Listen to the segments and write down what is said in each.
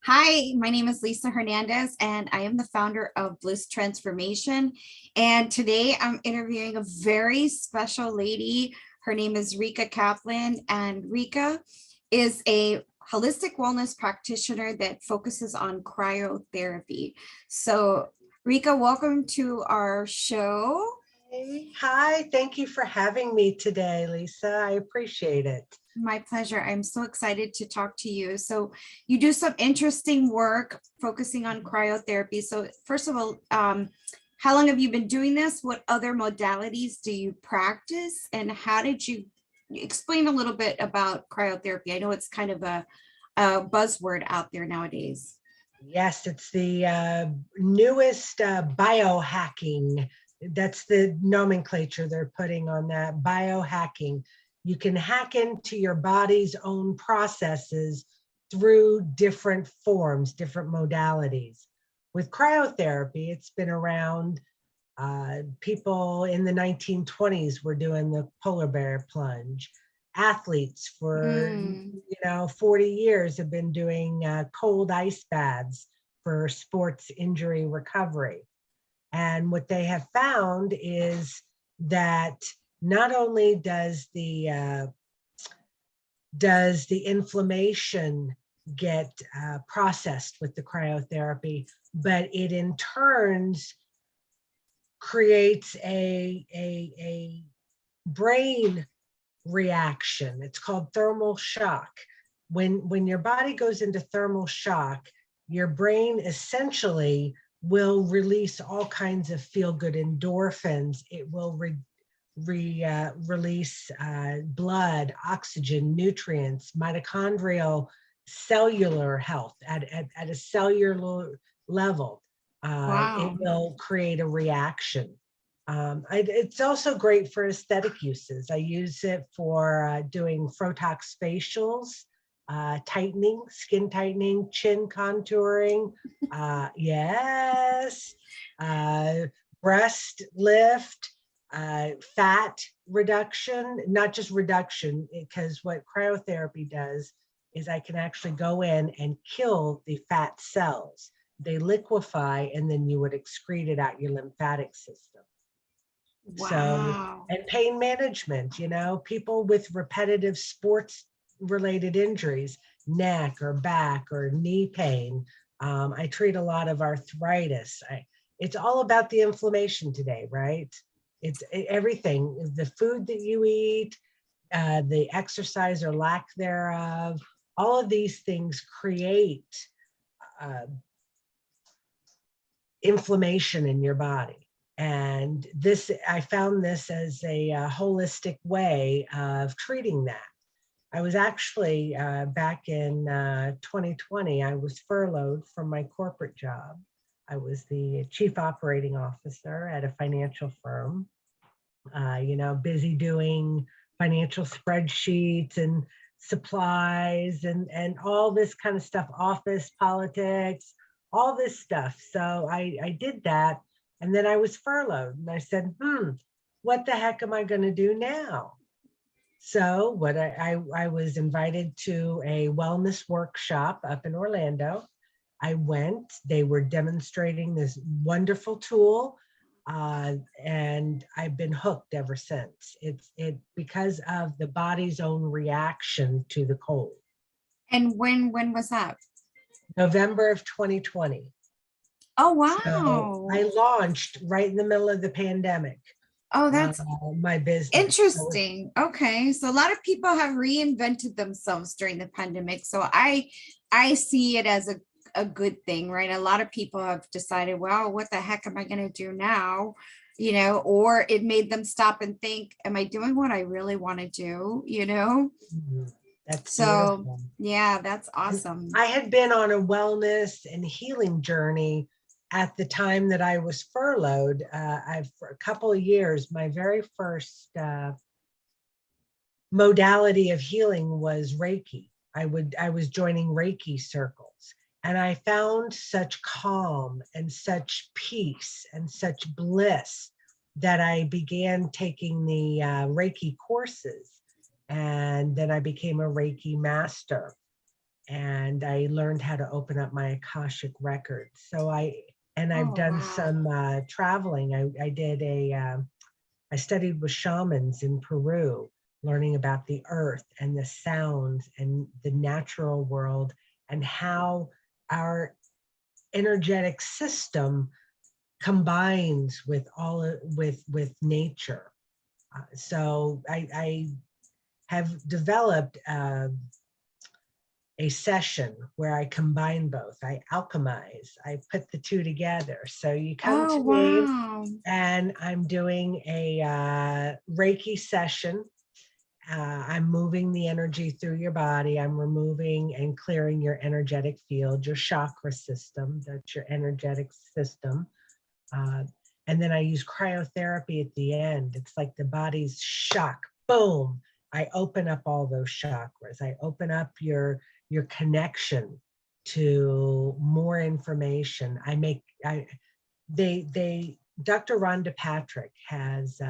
Hi, my name is Lisa Hernandez, and I am the founder of Bliss Transformation. And today I'm interviewing a very special lady. Her name is Rika Kaplan, and Rika is a holistic wellness practitioner that focuses on cryotherapy. So, Rika, welcome to our show. Hey, hi, thank you for having me today, Lisa. I appreciate it. My pleasure. I'm so excited to talk to you. So you do some interesting work focusing on cryotherapy. So first of all, how long have you been doing this? What other modalities do you practice? And how did you explain a little bit about cryotherapy? I know it's kind of a buzzword out there nowadays. Yes, it's the newest biohacking. That's the nomenclature they're putting on that biohacking. You can hack into your body's own processes through different forms, different modalities. With cryotherapy, it's been around. People in the 1920s were doing the polar bear plunge. Athletes for Mm. 40 years have been doing cold ice baths for sports injury recovery. And what they have found is that not only does the inflammation get processed with the cryotherapy, but it in turns creates a brain reaction. It's called thermal shock. When your body goes into thermal shock, your brain essentially will release all kinds of feel-good endorphins. It will release blood, oxygen, nutrients, mitochondrial, cellular health at a cellular level. It Wow. will create a reaction. It's also great for aesthetic uses. I use it for doing Frotox facials, tightening, skin tightening, chin contouring. Yes, breast lift, fat reduction, not just reduction, because what cryotherapy does is I can actually go in and kill the fat cells. They liquefy, and then you would excrete it out your lymphatic system. So, Wow. and pain management, people with repetitive sports related injuries, neck or back or knee pain. I treat a lot of arthritis. It's all about the inflammation today, right? It's everything, the food that you eat, the exercise or lack thereof, all of these things create uh, inflammation in your body. And I found this as a holistic way of treating that. I was actually back in 2020, I was furloughed from my corporate job. I was the chief operating officer at a financial firm, busy doing financial spreadsheets and supplies and all this kind of stuff, office politics, all this stuff. So I did that. And then I was furloughed and I said, what the heck am I going to do now? So what I was invited to a wellness workshop up in Orlando. I went, they were demonstrating this wonderful tool. And I've been hooked ever since. It's because of the body's own reaction to the cold. And when was that? November of 2020. Oh, So wow. I launched right in the middle of the pandemic, Oh, that's my business. So interesting. Okay. So a lot of people have reinvented themselves during the pandemic. So I see it as a good thing, right? A lot of people have decided, well, what the heck am I going to do now? Or it made them stop and think, am I doing what I really want to do? that's So beautiful. yeah, that's And awesome. I had been on a wellness and healing journey at the time that I was furloughed. For a couple of years, my very first modality of healing was Reiki. I was joining Reiki circles, and I found such calm and such peace and such bliss that I began taking the Reiki courses, and then I became a Reiki master. and I learned how to open up my Akashic records. So I've Oh, done wow. some traveling. I studied with shamans in Peru, learning about the earth and the sounds and the natural world and how our energetic system combines with with nature. So I have developed a session where I combine both. I alchemize, I put the two together. So you come Oh, to me wow. and I'm doing a Reiki session. I'm moving the energy through your body. I'm removing and clearing your energetic field, your chakra system, that's your energetic system. Uh, and then I use cryotherapy at the end. It's like the body's shock. Boom. I open up all those chakras. I open up your connection to more information. They Dr. Rhonda Patrick has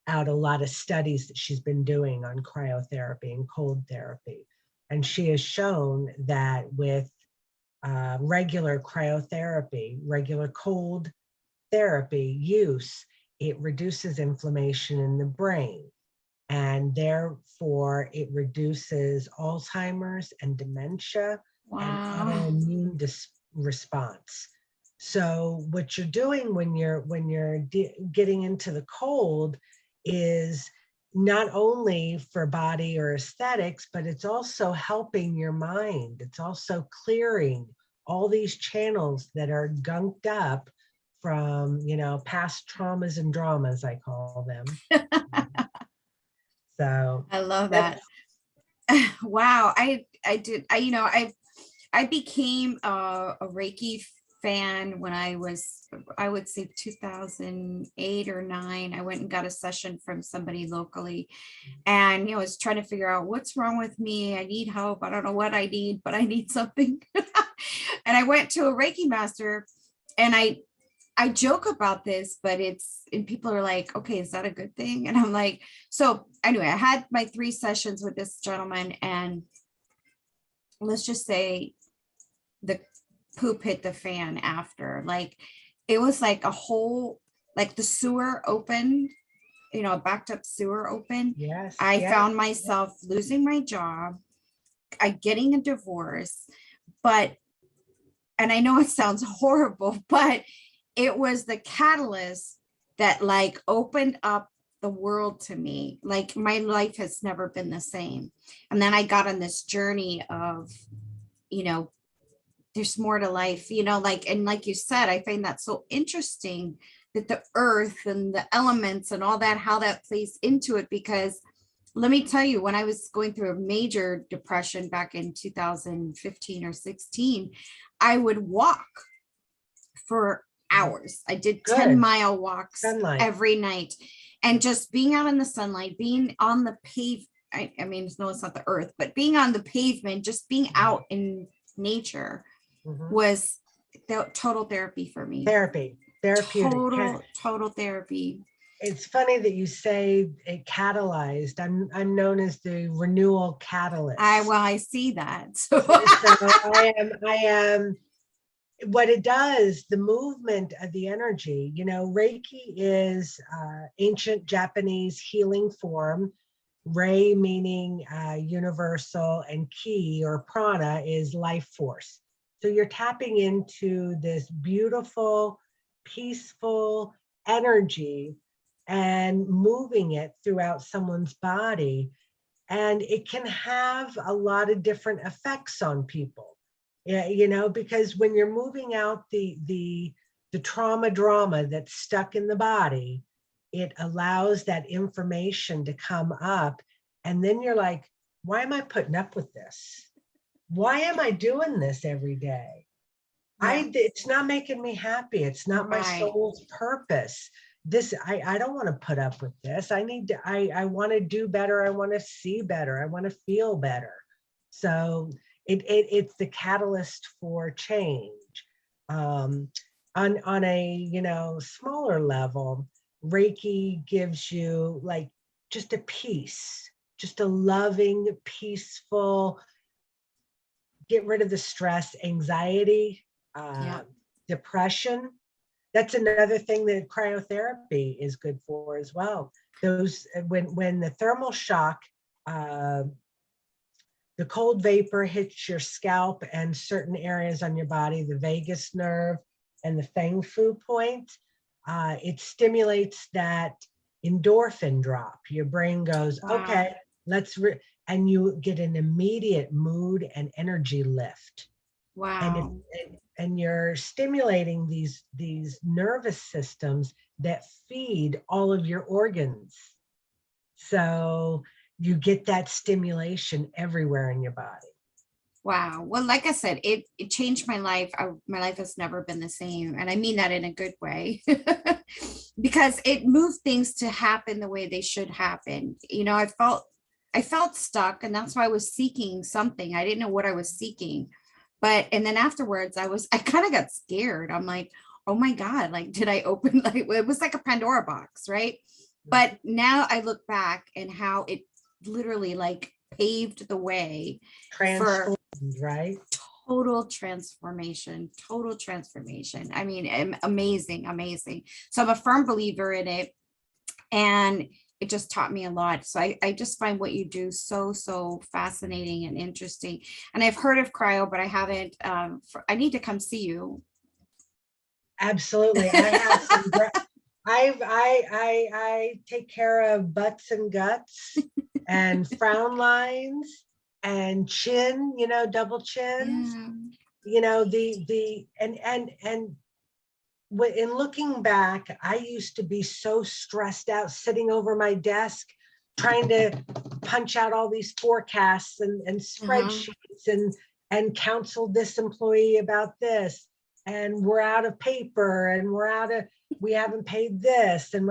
out a lot of studies that she's been doing on cryotherapy and cold therapy. And she has shown that with regular cryotherapy, regular cold therapy use, it reduces inflammation in the brain. And therefore, it reduces Alzheimer's and dementia and Wow. autoimmune response. So what you're doing when you're getting into the cold is not only for body or aesthetics, but it's also helping your mind. It's also clearing all these channels that are gunked up from, past traumas and dramas, I call them. So I love that. that's Wow. I did, I became a Reiki fan when I would say 2008 or 9. I went and got a session from somebody locally, and was trying to figure out what's wrong with me. I need help. I don't know what I need, but I need something. And I went to a Reiki master, and I joke about this, but and people are like, okay, is that a good thing? And I'm like, so anyway, I had my 3 sessions with this gentleman, and let's just say the poop hit the fan after. Like, it was like a whole, like the sewer opened, a backed up sewer open. yes, I yes, found myself losing my job, I getting a divorce, but, and I know it sounds horrible, but it was the catalyst that like opened up the world to me. Like, my life has never been the same. And then I got on this journey of, you know, there's more to life, like, and like you said, I find that so interesting that the earth and the elements and all that, how that plays into it. Because let me tell you, when I was going through a major depression back in 2015 or 16, I would walk for hours. I did good 10-mile walks sunlight. every night. And just being out in the sunlight, being on the I mean, no, it's not the earth, but being on the pavement, just being out in nature Mhm. was the total therapy for me. Therapeutic. Total therapy. It's funny that you say it catalyzed. I'm known as the renewal catalyst. I see that. So So I am what it does, the movement of the energy. Reiki is ancient Japanese healing form. Rei meaning universal, and ki or prana is life force. So you're tapping into this beautiful, peaceful energy and moving it throughout someone's body. And it can have a lot of different effects on people. Yeah, because when you're moving out the trauma drama that's stuck in the body, it allows that information to come up. And then you're like, why am I putting up with this? Why am I doing this every day? yeah, It's not making me happy. It's not my right. soul's purpose. I don't want to put up with this. I want to do better. I want to see better. I want to feel better. So it's the catalyst for change. Um, on a smaller level, Reiki gives you like just a peace, just a loving, peaceful, get rid of the stress, anxiety, Yeah. depression. That's another thing that cryotherapy is good for as well. Those when the thermal shock, uh, the cold vapor hits your scalp and certain areas on your body, the vagus nerve and the feng fu point, it stimulates that endorphin drop. Your brain goes, Wow. okay, and you get an immediate mood and energy lift. And if Wow. and you're stimulating these nervous systems that feed all of your organs. So you get that stimulation everywhere in your body. Wow. Well, like I said, it changed my life. My life has never been the same. And I mean that in a good way because it moved things to happen the way they should happen. You know, I felt stuck, and that's why I was seeking something. I didn't know what I was seeking. But and then afterwards I kind of got scared. I'm like, oh my God, like did I open like it was like a Pandora box, right? But now I look back and how it literally like paved the way for Transformed, right? total transformation. I mean, amazing, amazing. So I'm a firm believer in it, and it just taught me a lot. So I just find what you do so fascinating and interesting. And I've heard of cryo, but I haven't. I need to come see you. Absolutely. I have some I take care of butts and guts and frown lines and chin, double chins. Yeah. The and in looking back, I used to be so stressed out sitting over my desk trying to punch out all these forecasts and spreadsheets and counsel this employee about this, and we're out of paper, and we haven't paid this, and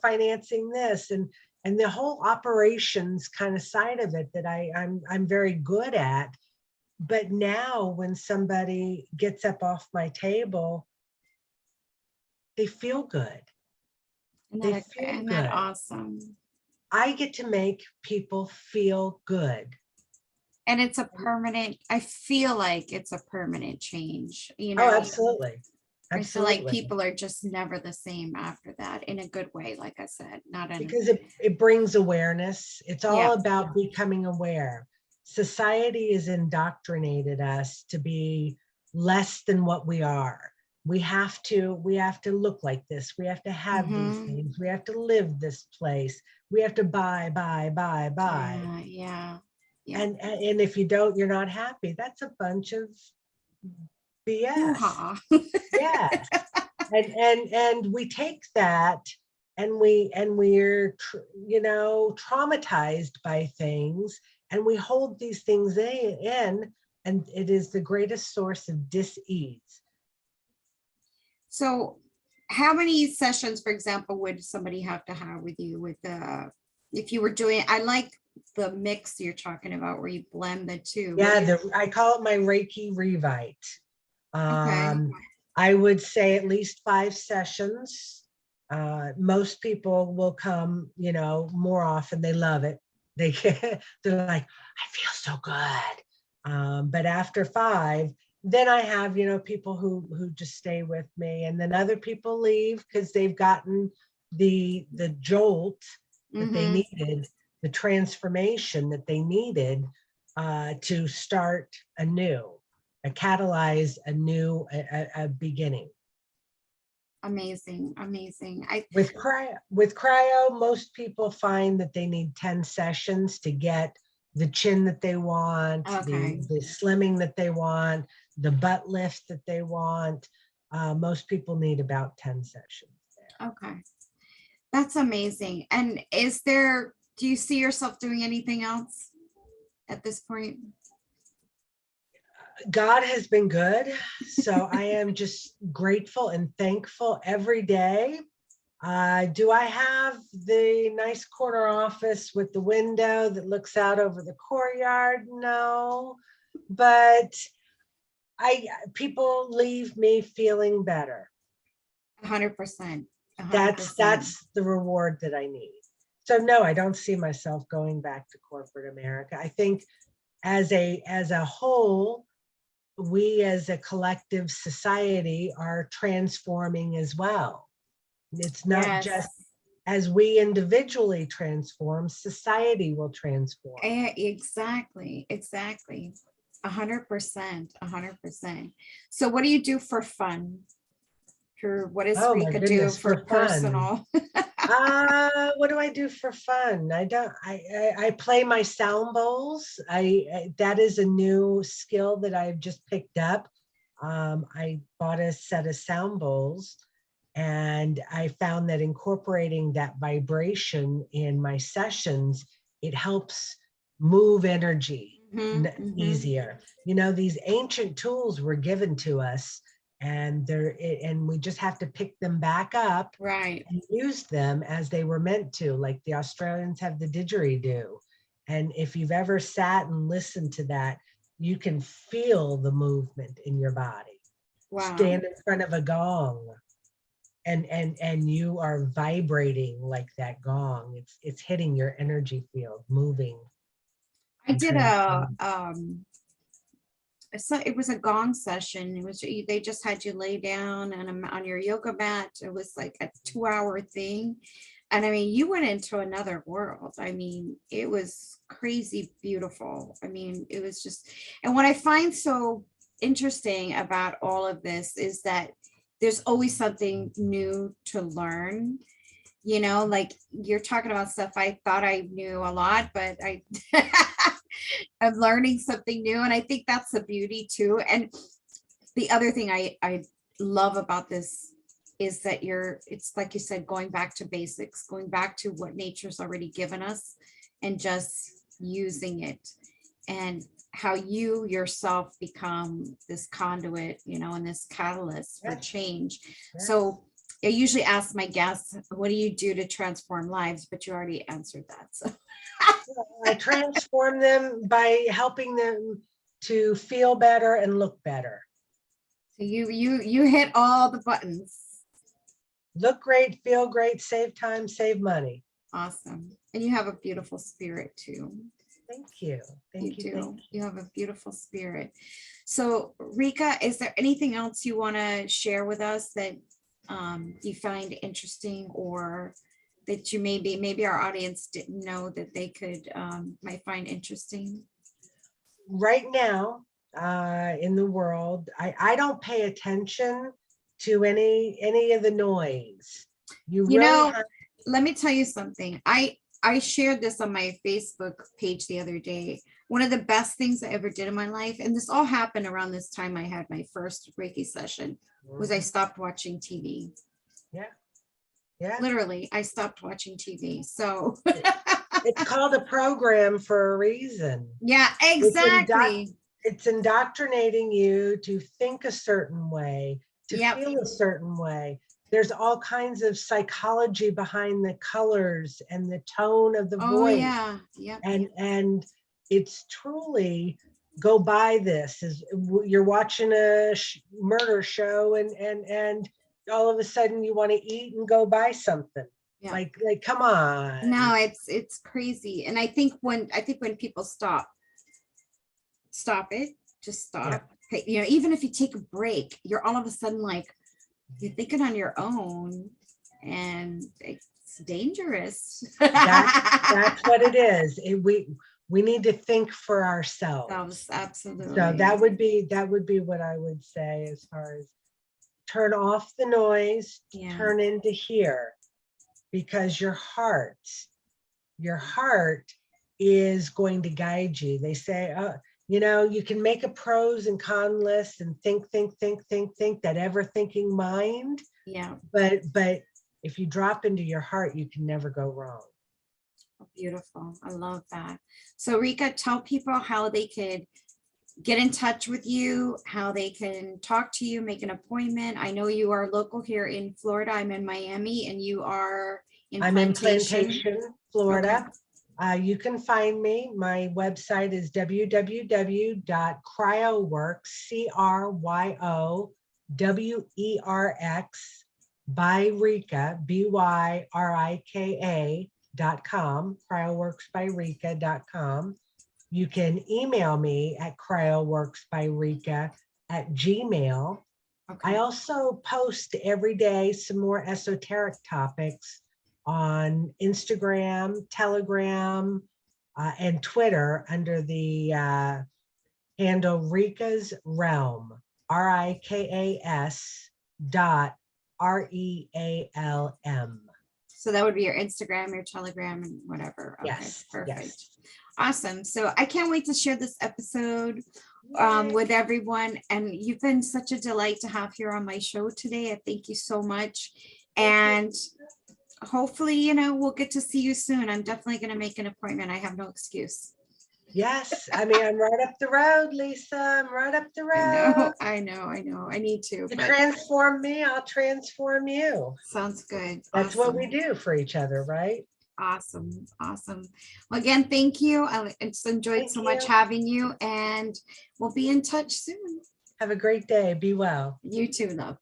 financing this, and the whole operations kind of side of it that I'm very good at. But now when somebody gets up off my table, they feel good. They feel Isn't that good. awesome? I get to make people feel good. And it's a permanent, I feel like it's a permanent change, Oh, absolutely. I feel like Absolutely. people are just never the same after that in a good way, like I said, not in, Because it brings awareness. It's all yeah. about becoming aware. Society has indoctrinated us to be less than what we are. We have to look like this. We have to have these things. We have to live this place. We have to buy. Yeah. And if you don't, you're not happy. That's a bunch of BS. Hoo-ha. Yes. And we take that and we're traumatized by things, and we hold these things in, and it is the greatest source of dis-ease. So how many sessions, for example, would somebody have to have with you with if you were doing, I like the mix you're talking about where you blend the two. Yeah, I call it my Reiki Revite. Okay. I would say at least 5 sessions. Most people will come, more often. They love it. They're like, I feel so good. But after 5, then I have, people who just stay with me, and then other people leave because they've gotten the jolt that they needed, the transformation that they needed to start anew, catalyze a new a beginning. Amazing. With cryo, most people find that they need 10 sessions to get the chin that they want, Okay. the slimming that they want, the butt lift that they want. Most people need about 10 sessions there. Okay. That's amazing. And do you see yourself doing anything else at this point? God has been good. So I am just grateful and thankful every day. Do I have the nice corner office with the window that looks out over the courtyard? No, but people leave me feeling better. 100%. That's the reward that I need. So no, I don't see myself going back to corporate America. I think as a whole, we as a collective society are transforming as well. It's not just Yes. as we individually transform, society will transform. Exactly. Exactly. 100%. 100%. So what do you do for fun? What does Oh my Rika do goodness, for for fun. personal? What do I do for fun? I play my sound bowls. That is a new skill that I've just picked up. I bought a set of sound bowls, and I found that incorporating that vibration in my sessions, it helps move energy Mm-hmm. easier. You know, these ancient tools were given to us, and and we just have to pick them back up Right. and use them as they were meant to, like the Australians have the didgeridoo. And if you've ever sat and listened to that, you can feel the movement in your body. Wow. Stand in front of a gong, and you are vibrating like that gong. It's hitting your energy field, moving I and did a transforming. so it was a gong session. It was they just had you lay down and on your yoga mat. It was like a 2 hour thing. And I mean, you went into another world. I mean, it was crazy beautiful. I mean, it was just, and what I find so interesting about all of this is that there's always something new to learn. Like you're talking about stuff I thought I knew a lot, but I'm learning something new. And I think that's the beauty too. And the other thing I love about this is that it's like you said, going back to basics, going back to what nature's already given us and just using it, and how you yourself become this conduit, and this catalyst for Yes, change. yes. So I usually ask my guests, what do you do to transform lives? But you already answered that. So I transform them by helping them to feel better and look better. you hit all the buttons. Look great, feel great, save time, save money. Awesome. And you have a beautiful spirit too. Thank you. You Thank you. Thank do. You have a beautiful spirit. So, Rika, is there anything else you want to share with us that you find interesting, or that you maybe our audience didn't know that they could might find interesting? you. Right now, in the world, I don't pay attention to any of the noise. You You really know, have. let me tell you something. I shared this on my Facebook page the other day. One of the best things I ever did in my life, and this all happened around this time I had my first Reiki session, was I stopped watching TV. Yeah, yeah. Literally, I stopped watching TV. So It's called a program for a reason. yeah, It's exactly. it's indoctrinating you to think a certain way, to Yep. feel a certain way. There's all kinds of psychology behind the colors and the tone of the Oh voice. yeah. Yep. And it's truly, go by this as you're watching a murder show, and all of a sudden you want to eat and go buy something. Yeah. Like come on. No, it's crazy. And I think when people stop it, just Yeah. stop. Hey, even if you take a break, you're all of a sudden like you're thinking on your own, and it's dangerous. That's what it is. We need to think for ourselves. So Absolutely. that would be what I would say, as far as turn off the noise, Yeah. turn into here, because your heart is going to guide you. They say, you can make a pros and con list and think, that ever thinking mind, Yeah. but if you drop into your heart, you can never go wrong. Beautiful. I love that. So Rika, tell people how they could get in touch with you, how they can talk to you, make an appointment. I know you are local here in Florida. I'm in Miami and you are in I'm in Plantation. Plantation, Okay. Florida. You can find me. My website is www.cryoworks, by Rika, BYRIKA.com, cryoworksbyrika.com. You can email me at cryoworksbyrika@gmail. I Okay. also post every day some more esoteric topics on Instagram, Telegram, and Twitter under the handle Rika's Realm, RIKAS.REALM. So that would be your Instagram, your Telegram, and whatever. Okay, Yes, perfect. yes. Awesome. So I can't wait to share this episode Yay. with everyone. And you've been such a delight to have here on my show today. I thank you so much. And hopefully, you know, we'll get to see you soon. I'm definitely going to make an appointment. I have no excuse. Yes, I mean, I'm right up the road, Lisa. I'm right up the I road. know, I know, I know. I need to. You But transform me, I'll transform you. sounds good. That's what we Awesome. do for each other, right? Awesome. Awesome. Well, again, thank you. I just enjoyed Thank so much you. having you, and we'll be in touch soon. Have a great day. Be well. You too, love.